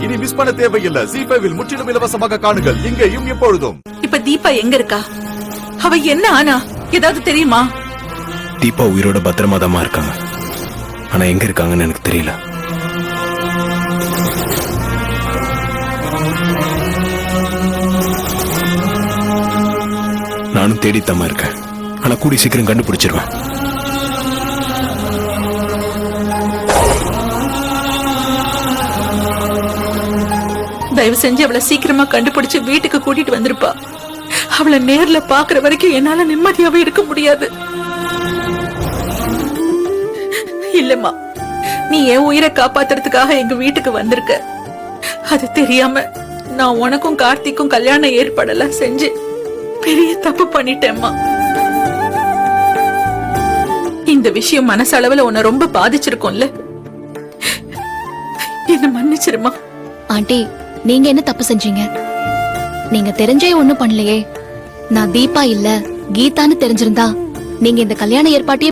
இனி மிஸ் பண்ண தேவையில்லை. ஜீ5 முற்றிலும் இலவசமாக காணுங்கள். இங்கேயும் எப்பொழுதும். இப்ப தீபா எங்க இருக்கா? அவ என்ன ஆனா ஏதாவது தெரியுமா? தீபா உயிரோட பத்திரமா தான் இருக்காங்க. ஆனா எங்க இருக்காங்கன்னு எனக்கு தெரியல. நானும் தேடித்தாம இருக்கேன். ஆனா கூடி சீக்கிரம் கண்டுபிடிச்சிருவேன். தயவு செஞ்சு அவளை சீக்கிரமா கண்டுபிடிச்சு வீட்டுக்கு கூட்டிட்டு வந்திருப்பா. அவளை நேர்ல பாக்குற வரைக்கும் என்னால நிம்மதியாவே இருக்க முடியாது. இல்லம்மா, நீ என் உயிரை காப்பாத்துறதுக்காக எங்க வீட்டுக்கு வந்திருக்க. அது தெரியாம நான் உனக்கும் கார்த்திக்கும் கல்யாணம் ஏற்படல செஞ்சு பெரிய தப்பு பண்ணிட்டேம்மா. இந்த விஷயம் மனசளவுல உன்னை ரொம்ப பாதிச்சிருக்கும்ல. என்ன மன்னிச்சிருமா. ஆண்டி, நீங்க என்ன தப்பு செஞ்சீங்க? நீங்க தெரிஞ்சே ஒண்ணும் பண்ணலையே. நான் தீபா இல்ல கீதான்னு தெரிஞ்சிருந்தா நீங்க இந்த கல்யாண ஏற்பாட்டையே